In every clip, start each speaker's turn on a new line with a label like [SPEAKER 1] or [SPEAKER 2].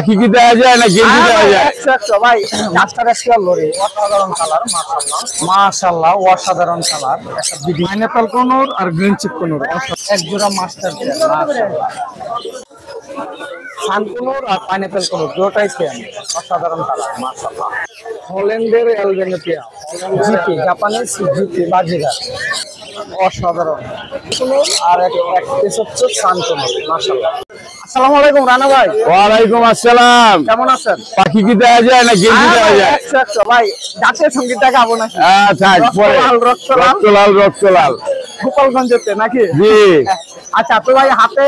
[SPEAKER 1] কি কি দেওয়া যায় না গেঞ্জি দেওয়া যায়?
[SPEAKER 2] ভাই মাস্টার স্কয়ার লরি অসাধারণ কালার, মাশাআল্লাহ অসাধারণ কালার। একটা পাইনাপল কোনর আর গ্রিন চিপ কোনর, এক জোড়া মাস্টার মাশাআল্লাহ। সানকুনোর আর পাইনাপল কোনর দুটোই সেম, অসাধারণ কালার মাশাআল্লাহ। হল্যান্ডের এলবেনিয়া জিপি, জাপানিজ জিপি বাজিগার, অসাধারণ। আর এক পিস হচ্ছে সানকুনোর মাশাআল্লাহ। আসসালামু আলাইকুম রানা ভাই।
[SPEAKER 1] ওয়ালাইকুম আসসালাম।
[SPEAKER 2] কেমন আছেন?
[SPEAKER 1] পাখি কি দেওয়া যায় না গেঞ্জি দেওয়া যায়?
[SPEAKER 2] ভাই জাতীয় সঙ্গীতটা গাবো নাকি?
[SPEAKER 1] থাক পরে। রক্তলাল
[SPEAKER 2] গোপালগঞ্জেতে নাকি?
[SPEAKER 1] জি।
[SPEAKER 2] আচ্ছা তো ভাই হাতে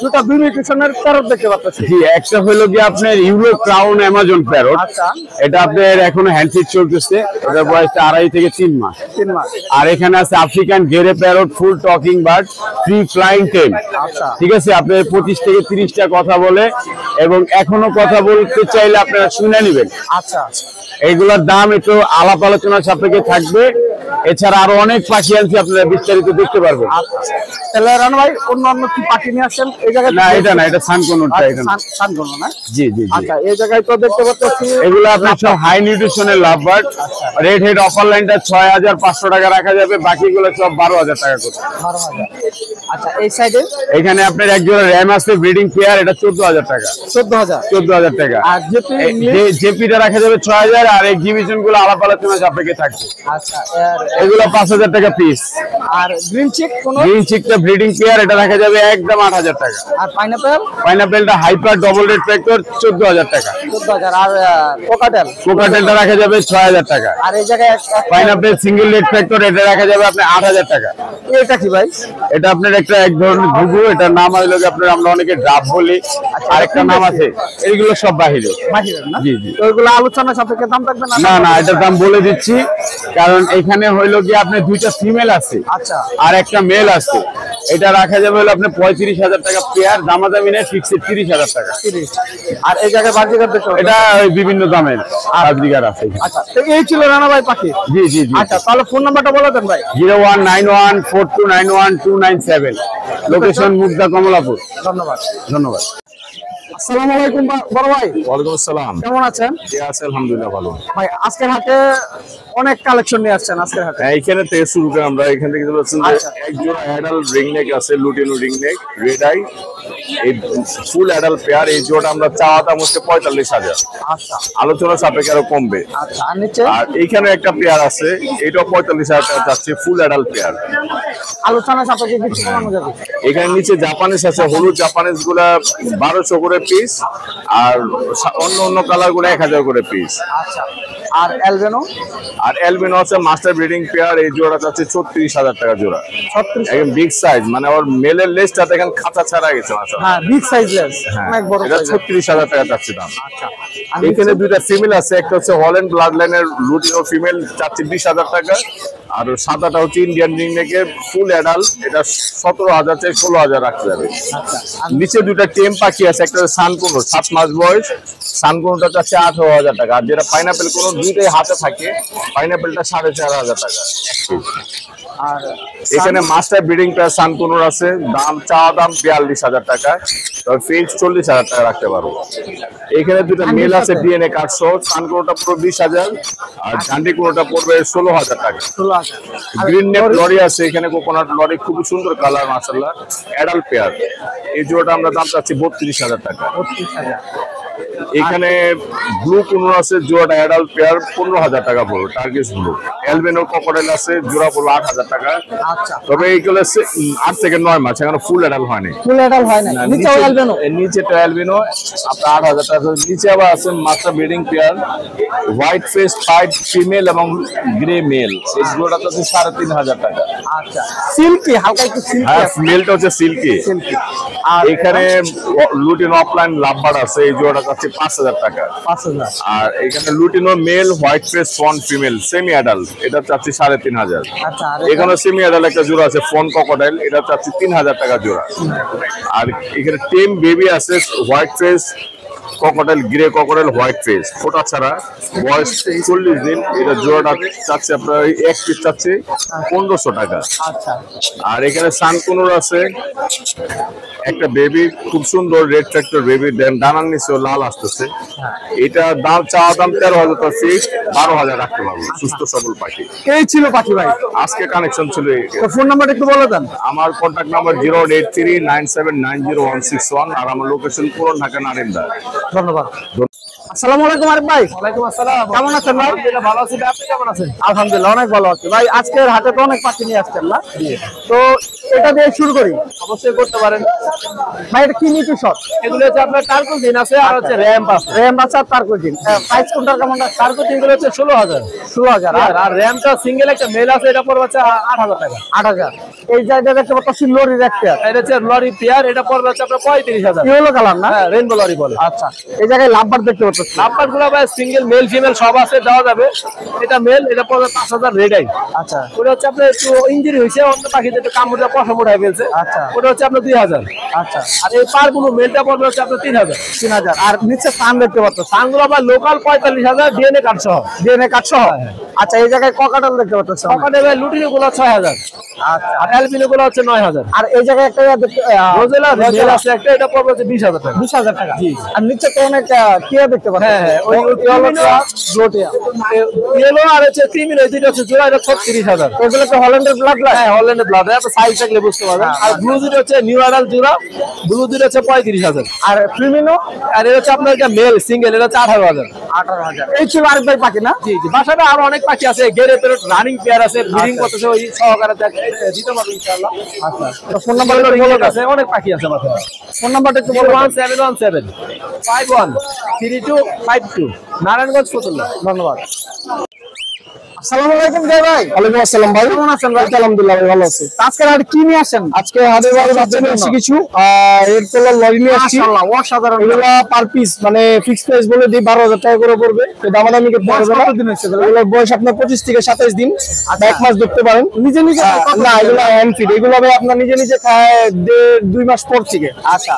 [SPEAKER 2] দুটো বিউটিশনের প্যারট দেখতে পাচ্ছি।
[SPEAKER 1] জি, একটা হলো কি আপনার ইউরো ক্রাউন অ্যামাজন প্যারট।
[SPEAKER 2] আচ্ছা,
[SPEAKER 1] এটা আপনার এখনো হ্যান্ডফিট চলতেছে, এটার বয়সটা 2.5 থেকে 3 মাস।
[SPEAKER 2] 3 মাস।
[SPEAKER 1] আর এখানে আছে African grey parrot, full talking bird, free flying tame.
[SPEAKER 2] আচ্ছা
[SPEAKER 1] ঠিক আছে, আপনার 25 থেকে 30টা কথা বলে এবং এখনো কথা বলতে চাইলে আপনারা শুনে নেবেন।
[SPEAKER 2] আচ্ছা,
[SPEAKER 1] এইগুলোর দাম একটু আলাপ আলোচনা সাপেক্ষে থাকবে। এছাড়া আরো অনেক পাখি আনছি, আপনারা বিস্তারিত দেখতে পারবেন।
[SPEAKER 2] তাহলে রানা ভাই অন্য কি পাখি নিয়ে আসেন এই জায়গায়?
[SPEAKER 1] না এটা না, এটা সানকোনটা। এটা
[SPEAKER 2] সানকোনো না?
[SPEAKER 1] জি জি।
[SPEAKER 2] আচ্ছা এই জায়গায় তো দেখতে পাচ্ছি
[SPEAKER 1] এগুলো আপনার সব হাই নিউট্রিশনের লাভ বার্ড। রেড হেড অপার লাইনটা 6500 টাকা রাখা যাবে, বাকিগুলো সব 12000 টাকা করে।
[SPEAKER 2] 12000। আচ্ছা এই সাইডে
[SPEAKER 1] এখানে আপনার এক জোড়া র্যাম আছে ব্রিডিং পেয়ার, এটা 14000 টাকা। 14000 টাকা।
[SPEAKER 2] আর
[SPEAKER 1] জেপিটা রাখা যাবে 6000, আর এক্সিবিশন গুলো আলাপ আলোচনা সাপেক্ষে থাকবে।
[SPEAKER 2] আচ্ছা
[SPEAKER 1] এগুলো 5000 টাকা পিস।
[SPEAKER 2] আর গ্রিন চিকটা
[SPEAKER 1] ব্রিডিং পেয়ার, এটা রাখা যাবে একদম 8000 টাকা।
[SPEAKER 2] আর
[SPEAKER 1] পাইনাপেলটা হাইপার ডবল রেড ফ্যাক্টর 14000 টাকা।
[SPEAKER 2] 14000। আর
[SPEAKER 1] কোকাটেলটা রাখা যাবে 6000 টাকা।
[SPEAKER 2] আর এই জায়গায়
[SPEAKER 1] পাইনাপেল সিঙ্গেল রেড ফ্যাক্টর, এটা রাখা যাবে আপনার 8000 টাকা।
[SPEAKER 2] এটা কি ভাই?
[SPEAKER 1] এটা আপনার একটা এক ধরনের ঘুঘু, এটার নাম হলো আপনার আমরা অনেকে ড্রাফ বলি, আরেকটা নাম আছে। এইগুলো সব বাহিরে
[SPEAKER 2] না?
[SPEAKER 1] জি জি।
[SPEAKER 2] তো ওইগুলো আলোচনা সাপেক্ষে দাম থাকবে না?
[SPEAKER 1] না না, এটার দাম বলে দিচ্ছি, কারণ এখানে হইলো কি আপনার 2টা ফিমেল আছে
[SPEAKER 2] আচ্ছা
[SPEAKER 1] আর একটা মেল আছে। এটা রাখা যাবে হলো আপনার 35000 টাকা পেয়ার, দামাদামি নেই, ফিক্সড 30000 টাকা।
[SPEAKER 2] 30। আর এই জায়গায় বাজিগার দেখো,
[SPEAKER 1] এটা বিভিন্ন দামের বাজিগার আছে।
[SPEAKER 2] আচ্ছা তো এই ছিল রানা ভাই পাখি।
[SPEAKER 1] জি জি জি।
[SPEAKER 2] আচ্ছা তাহলে ফোন নাম্বারটা বলে দেন ভাই।
[SPEAKER 1] 019142912297, লোকেশন মুগদা কমলাপুর।
[SPEAKER 2] ধন্যবাদ। আসসালামু আলাইকুম বড় ভাই।
[SPEAKER 3] ওয়ালাইকুম আসসালাম।
[SPEAKER 2] কেমন আছেন?
[SPEAKER 3] জি আছে আলহামদুলিল্লাহ ভালো।
[SPEAKER 2] ভাই আজকের হাটে অনেক কালেকশন নিয়ে আসছেন আজকের হাটে।
[SPEAKER 3] এইখানে থেকে শুরু করে আমরা এখান থেকে বলছেন যে এক জোড়া অ্যাডাল্ট রিং নেক আছে, lutino ring neck red eye, এই ফুল অ্যাডাল্ট পেয়ার। এই জোড়াটা আমরা চাওয়া দাম হচ্ছে 45000।
[SPEAKER 2] আচ্ছা
[SPEAKER 3] আলোচনা সাপেক্ষে আরো কমবে।
[SPEAKER 2] আচ্ছা আর নিচে? আর
[SPEAKER 3] এইখানে একটা পেয়ার আছে, এটাও 45000 টাকা যাচ্ছে, ফুল অ্যাডাল্ট পেয়ার।
[SPEAKER 2] আলোচনা সাপেক্ষে কিছু কমানো যাবে?
[SPEAKER 3] এখানে নিচে জাপানিজ আছে, হলুদ জাপানিজ গুলা 1200 করে পিস, আর অন্য কালার গুলো 1000 করে পিস।
[SPEAKER 2] আচ্ছা আর অ্যালবেনো
[SPEAKER 3] আছে মাস্টার ব্রিডিং পেয়ার, এই জোড়া যাচ্ছে 36000 টাকা জোড়া।
[SPEAKER 2] 36
[SPEAKER 3] একদম বিগ সাইজ, মানে ওর মেলের লেজটা দেখেন খাঁচা ছাড়া গেছে।
[SPEAKER 2] হ্যাঁ বিগ সাইজ লেস, অনেক বড়
[SPEAKER 3] এটা
[SPEAKER 2] সাইজ।
[SPEAKER 3] 36000 টাকা যাচ্ছে দাম।
[SPEAKER 2] আচ্ছা
[SPEAKER 3] এখানে দুইটা ফিমেল আছে, একটা হচ্ছে হল্যান্ড ব্লাড লাইনের লুটিনো ফিমেল, যাচ্ছে 20000 টাকা। আর সাদাটা হচ্ছে ইন্ডিয়ান রিং নেকের ফুল অ্যাডাল্ট, এটা 17000 থেকে 16000 রাখতে যাবে। নিচে দুইটা টেম পাখি আছে, একটা সানকোনো 7 মাস বয়স, সানকোনোটা যাচ্ছে 18000 টাকা। আর যেটা পাইনাপেল কোনো দুইটাই হাতে থাকে, পাইনাপেলটা 4500 টাকা।
[SPEAKER 2] আর
[SPEAKER 3] এখানে মাস্টার ব্রিডিং পেয়ার সানকোনোর আছে, চাওয়া দাম 42000 টাকা, তবে ফিক্স 40000 টাকা রাখতে পারবো। এখানে দুটো মেল আছে ডিএনএ কার্ড সহ, সানকোনোটা পুরো 20000 আর জান্ডি কোনোটা পড়বে 16000 টাকা। গ্রিন নেক লরি আছে, এখানে কোকোনাট লরি, খুব সুন্দর কালার মাশাআল্লাহ, অ্যাডাল্ট পেয়ার। এই জোড়াটা আমরা দাম চাচ্ছি 32000 টাকা।
[SPEAKER 2] 32000।
[SPEAKER 3] এখানে ব্লু কোন আছে, জোড়াটা অ্যাডাল্ট পেয়ার 15000 টাকা পড়বে, টার্গিস ব্লু। অ্যালবেনো ক্রোকোডাইল আছে, জোড়া পড়বে 8000 টাকা।
[SPEAKER 2] আচ্ছা
[SPEAKER 3] তবে এইগুলো 8 থেকে 9 মাস, এখনো ফুল অ্যাডাল্ট হয়নি।
[SPEAKER 2] ফুল অ্যাডাল্ট হয় না। নিচেও অ্যালবেনো,
[SPEAKER 3] নিচেটা অ্যালবেনো আপনার 8000 টাকা। নিচে আবার আছে master breeding pair, white face pied female এবং গ্রে মেল, এই জোড়াটা হচ্ছে 3500 টাকা।
[SPEAKER 2] আচ্ছা সিল্কি, হালকা একটু সিল্কি।
[SPEAKER 3] হ্যাঁ মেলটা হচ্ছে সিল্কি। আর এখানে লুটিনো অফলাইন লাভবার্ড আছে, এই জোড়াটা যাচ্ছে 5000 টাকা।
[SPEAKER 2] 5000।
[SPEAKER 3] আর এখানে lutino male white face fawn female semi adult, এটা চাচ্ছি 3500।
[SPEAKER 2] আচ্ছা
[SPEAKER 3] এখানে সেমি অ্যাডাল্ট একটা জোড়া আছে ফন ক্রোকোডাইল, এটা চাচ্ছি 3000 টাকা জোড়া। আর এখানে টেম বেবি আছে, white face cocktail grey cocktail white face ফোটা ছাড়া বয়স 40 দিন। এটা জোড়াটা চাচ্ছে আপনার এক পিস চাচ্ছে 1500 টাকা।
[SPEAKER 2] আচ্ছা
[SPEAKER 3] আর এখানে সানকুনুর আছে একটা বেবি, খুব সুন্দর রেড ফ্যাক্টর বেবি, দেন ডানার নিচেও লাল আসতেছে। এটা দাম চাওয়া দাম 13,000 টাকা ফিক্স, 12,000 রাখতে পারবো। সুস্থ সবল পাখি।
[SPEAKER 2] এই ছিল পাখি ভাই,
[SPEAKER 3] আজকে কানেকশন ছিল।
[SPEAKER 2] ফোন নাম্বার একটু বলে দেন।
[SPEAKER 3] আমার কন্ট্যাক্ট নাম্বার 08397901161 আর আমার লোকেশন পুরান ঢাকা নারিন্দা।
[SPEAKER 2] ধন্যবাদ। আসসালামু আলাইকুম আরিফ ভাই।
[SPEAKER 4] ওয়ালাইকুম আসসালাম।
[SPEAKER 2] কেমন আছেন ভাই?
[SPEAKER 4] আলহামদুলিল্লাহ ভালো আছি, আপনি কেমন আছেন?
[SPEAKER 2] আলহামদুলিল্লাহ অনেক ভালো আছি ভাই। আজকের হাটে তো অনেক পাখি নিয়ে আসছেন না, তো এটা দিয়ে শুরু করি।
[SPEAKER 4] অবশ্যই করতে পারেন।
[SPEAKER 2] ভাই এটা কি নিচু শট?
[SPEAKER 4] এগুলো হচ্ছে আপনার টার্কোজিন আছে আর হচ্ছে র্যাম্প আছে।
[SPEAKER 2] র্যাম আছে আর তারকোজিন। প্রাইস কোনটা কেমন?
[SPEAKER 4] টার্কোজিন গুলো হচ্ছে 16,000।
[SPEAKER 2] 16,000
[SPEAKER 4] আর র্যাম্পটা সিঙ্গেল একটা মেল আছে, এটা পড়বে হচ্ছে 8,000 টাকা।
[SPEAKER 2] 8,000। এই জায়গায় দেখতে পাচ্ছি লরির একটা
[SPEAKER 4] এটা হচ্ছে লরি পেয়ার, এটা পড়বে হচ্ছে আপনার 35,000।
[SPEAKER 2] ইয়েলো কালার না?
[SPEAKER 4] হ্যাঁ, রেইনবো লরি বলে।
[SPEAKER 2] আচ্ছা, এই জায়গায় লাভবার দেখতে পাচ্ছি।
[SPEAKER 4] নাম্বার গুলো ভাই সিঙ্গেল মেল ফিমেল সব আছে, দেওয়া যাবে। এটা মেল, এটা পড়বে 5,000 রেড আই।
[SPEAKER 2] আচ্ছা
[SPEAKER 4] ওটা হচ্ছে আপনার একটু ইনজুরি হয়েছে, অন্য পাখিতে একটু কামড়ে পশম উঠায় ফেলছে।
[SPEAKER 2] আচ্ছা।
[SPEAKER 4] ওটা হচ্ছে আপনার 2,000।
[SPEAKER 2] আচ্ছা
[SPEAKER 4] আর এই পারগুলো মেলটা পড়বে হচ্ছে আপনার 3,000।
[SPEAKER 2] 3,000। আর নিচে সান দেখতে পাচ্ছি,
[SPEAKER 4] সানগুলো আবার লোকাল 45,000 ডিএনএ কার্ড সহ।
[SPEAKER 2] ডিএনএ কার্ড সহ। আচ্ছা, এই জায়গায় ককাটাল দেখতে পাচ্ছি।
[SPEAKER 4] ওখানে ভাই লুটিনো গুলো 6,000।
[SPEAKER 2] আচ্ছা,
[SPEAKER 4] আর অ্যালবিনো গুলো হচ্ছে 9,000।
[SPEAKER 2] আর এই জায়গায় একটা
[SPEAKER 4] রোজেলা মেল আছে একটা, এটা পড়বে হচ্ছে 20,000 টাকা।
[SPEAKER 2] 20,000 টাকা। আর নিচে তো অনেক টিয়া দেখতে পাচ্ছি।
[SPEAKER 4] হ্যাঁ হ্যাঁ, ওই
[SPEAKER 2] ব্লোটিয়া
[SPEAKER 4] ইয়েলো আর হচ্ছে ক্রিমিনো, এই দুটো হচ্ছে জোড়া, এটা 36,000।
[SPEAKER 2] এগুলো তো হল্যান্ডের ব্লাড লাইন।
[SPEAKER 4] হ্যাঁ, হল্যান্ডের ব্লাড, এটা সাইজ থাকলে বুঝতে পারবেন। আর ব্লু দুটো হচ্ছে নিউ আডাল জোড়া, ব্লু দুটো হচ্ছে 35,000।
[SPEAKER 2] আর প্রিমিনো
[SPEAKER 4] আর এটা হচ্ছে আপনার একটা মেল সিঙ্গেল, এটা হচ্ছে 18,000।
[SPEAKER 2] 18,000। এই ছিল আরেক ভাই পাখি না?
[SPEAKER 4] জি জি, বাসাটা আরো অনেক পাখি আছে, গেরে পেরোট রানিং পেয়ার আছে, ব্রিডিং করতেছে, ওই সহকারে দিতে পারবো ইনশাআল্লাহ।
[SPEAKER 2] আচ্ছা, তো ফোন নাম্বার
[SPEAKER 4] আছে, অনেক পাখি আছে বাসায়।
[SPEAKER 2] ফোন নাম্বারটা একটু বলুন।
[SPEAKER 4] 01717 513252, নারায়ণগঞ্জ ফতুল্লা।
[SPEAKER 2] ধন্যবাদ। আসসালামু আলাইকুম জয় ভাই।
[SPEAKER 5] ওয়ালাইকুম আসসালাম ভাই।
[SPEAKER 2] কেমন আছেন ভাই?
[SPEAKER 5] আলহামদুলিল্লাহ ভাই, ভালো আছি।
[SPEAKER 2] আজকের হাটে কি নিয়ে আসেন?
[SPEAKER 5] আজকে হাটে বাজারে বাচ্চা নিয়ে আসছি কিছু, এর তোলা লরি নিয়ে আসছি।
[SPEAKER 2] মাশাআল্লাহ, অসাধারণ।
[SPEAKER 5] এগুলা পার পিস মানে ফিক্সড প্রাইস বলে দিই 12,000 টাকা করে পড়বে। তো দামাদামি করতে
[SPEAKER 2] বয়স
[SPEAKER 5] পারবে না।
[SPEAKER 2] কতদিন হয়েছে এগুলো?
[SPEAKER 5] এগুলোর বয়স আপনার 25 থেকে 27 দিন,
[SPEAKER 2] আচ্ছা।
[SPEAKER 5] 1 মাস ধরতে পারেন।
[SPEAKER 2] নিজে নিজে
[SPEAKER 5] না, এগুলো হ্যান্ড ফিড। এগুলো ভাই আপনার নিজে নিজে খায় 2 মাস পর থেকে।
[SPEAKER 2] আচ্ছা,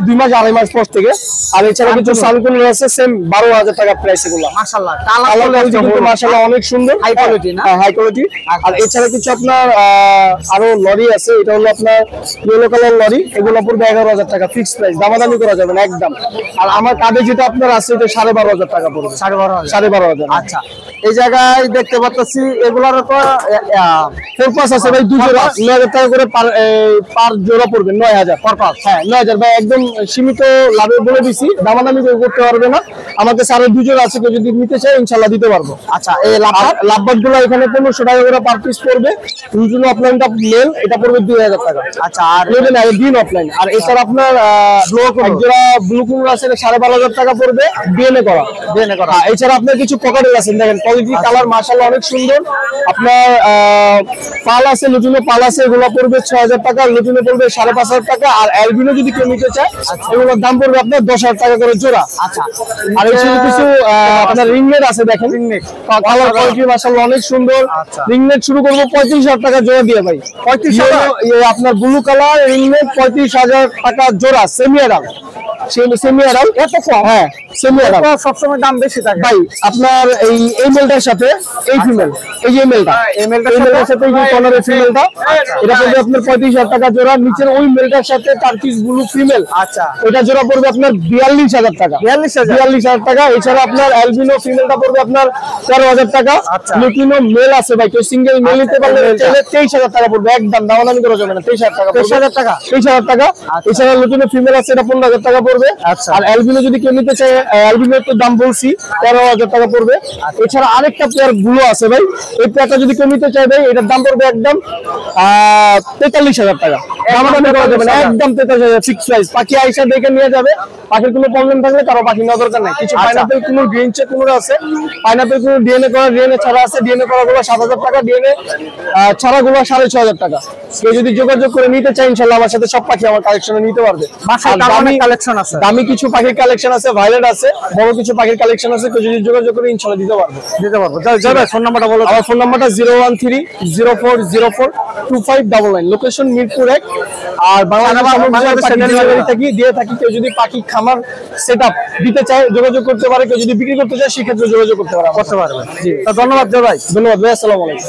[SPEAKER 5] 2 মাস 2.5 মাস পর থেকে। আর এছাড়া কিছু সানকুন আছে সেম 12,000 টাকা প্রাইস। এগুলো
[SPEAKER 2] মাশাআল্লাহ,
[SPEAKER 5] কালার কোয়ালিটি কিন্তু মাশাআল্লাহ অনেক সুন্দর,
[SPEAKER 2] হাই কোয়ালিটি না?
[SPEAKER 5] High quality. আর এছাড়া কিছু আপনার আরো লরি আছে। এটা হলো আপনার ইয়েলো কালার লরি। এগুলো পড়বে 11,000 টাকা ফিক্সড প্রাইস, দামাদামি করা যাবে না একদম। আর আমার কার্ডে যেটা আপনার আছে এটা 12,500 টাকা পড়বে।
[SPEAKER 2] 12,500।
[SPEAKER 5] 12,500।
[SPEAKER 2] আচ্ছা, এই জায়গায় দেখতে পাচ্ছি এগুলার তো
[SPEAKER 5] ফোর পাস আছে ভাই, 2 জোড়া 9,000 টাকা করে পার জোড়া পড়বে। 9,000 পার পাস। হ্যাঁ, 9,000 ভাই, একদম সীমিত লাভে বলে দিছি, দামাদামি করতে পারবে না। আমাকে আরো 2 জোড়া আছে, কেউ যদি নিতে চায় ইনশাআল্লাহ দিতে পারবো।
[SPEAKER 2] আচ্ছা, এই
[SPEAKER 5] লাভবাদ গুলো এখানে 1500 টাকা করে পার পিস পড়বে। দুজন অফলাইনটা মেল, এটা পড়বে 2,000 টাকা।
[SPEAKER 2] আচ্ছা, আর
[SPEAKER 5] দিন অফলাইন। আর এছাড়া আপনার এক জোড়া ব্লু কুমড়ো আছে, 12,500 টাকা পড়বে, ডিএনএ করা। এছাড়া আপনার কিছু পকেটেল আছে, দেখেন কোয়ালিটি কালার মাশাআল্লাহ অনেক সুন্দর। আপনার পাল আছে, লুটিনো পাল আছে, এগুলো পড়বে 6,000 টাকা, লুটিনো পড়বে 5,500 টাকা। আর অ্যালবিনো যদি কেউ নিতে চায় এগুলোর দাম পড়বে আপনার 10,000 টাকা করে জোড়া।
[SPEAKER 2] আচ্ছা,
[SPEAKER 5] আর এছাড়া কিছু আপনার রিংনেট আছে, দেখেন কালার কোয়ালিটি মাশাআল্লাহ অনেক সুন্দর। রিংনেট শুরু করবো 35,000 টাকা জোড়া দিয়ে ভাই। 35,000 আপনার ব্লু কালার রিংনেট 35,000 টাকা জোড়া, সেমি অ্যাডাল্ট। সেমি অ্যাডাল্ট এত কম? হ্যাঁ, সেমি অ্যাডাল্ট।
[SPEAKER 2] সবসময় দাম বেশি থাকে
[SPEAKER 5] ভাই। আপনার এই মেলটার সাথে এই ফিমেল, এই যে মেলটা, এই মেলটার সাথে এই যে কর্নারের ফিমেলটা, এটা পড়বে আপনার 35,000 টাকা জোড়া। নিচের ওই মেলটার সাথে টার্কিশ ব্লু ফিমেল,
[SPEAKER 2] আচ্ছা,
[SPEAKER 5] এটা জোড়া পড়বে আপনার 42,000 টাকা। 42,000 টাকা। এছাড়া আপনার অ্যালবিনো ফিমেলটা পড়বে আপনার 13,000 টাকা। লুটিনো মেল আছে ভাই, কেউ সিঙ্গেল মেল নিতে পারলে 23,000 টাকা পড়বে, একদম দামাদামি করা যাবে না। 23,000 টাকা। 23,000 টাকা। 23,000 টাকা। এছাড়া লুটিনো ফিমেল আছে, এটা 15,000 টাকা পড়বে। আর অ্যালবিনো যদি কেউ নিতে চায়, অ্যালবিনোর তো দাম বলছি 13,000 টাকা পড়বে। এছাড়া আরেকটা পেয়ার ব্লু আছে ভাই, এই পেয়ারটা যদি কেউ নিতে চায় ভাই এটার দাম পড়বে একদম 43,000 টাকা। দামাদামি করা যাবে না, একদম 43,000 ফিক্স প্রাইস। পাখি আইসা দেখে নিয়ে যাবে। পাখির কোনো প্রবলেম থাকলে কারো পাখি নেওয়ার দরকার নাই। কিছু পাইনাপেল কোনো গ্রিন চেক কোনো আছে, পাইনাপেল কোনো ডিএনএ করা, ডিএনএ ছাড়া আছে। ডিএনএ করা গুলো 7,000 টাকা, ডিএনএ ছাড়া গুলো 6,500 টাকা। কেউ যদি যোগাযোগ করে নিতে চায় ইনশাআল্লাহ আমার সাথে সব পাখি আমার কালেকশনে নিতে পারবে।
[SPEAKER 2] কালেকশন আছে,
[SPEAKER 5] দামি কিছু পাখির কালেকশন আছে, ভাইলেট আছে, বড় কিছু পাখির কালেকশন আছে। কেউ যদি যোগাযোগ করে ইনশাআল্লাহ দিতে পারবে।
[SPEAKER 2] ফোন নাম্বারটা বলো।
[SPEAKER 5] আমার ফোন নাম্বারটা 01304042599, লোকেশন মিরপুর 1, আর বাংলাদেশ দিয়ে থাকি। কেউ যদি পাখি খামার সেটআপ দিতে চায় যোগাযোগ করতে পারে, কেউ যদি বিক্রি করতে চায় সেক্ষেত্রে যোগাযোগ করতে পারে। জি, ধন্যবাদ ভাই। ধন্যবাদ ভাই, আসসালামু আলাইকুম।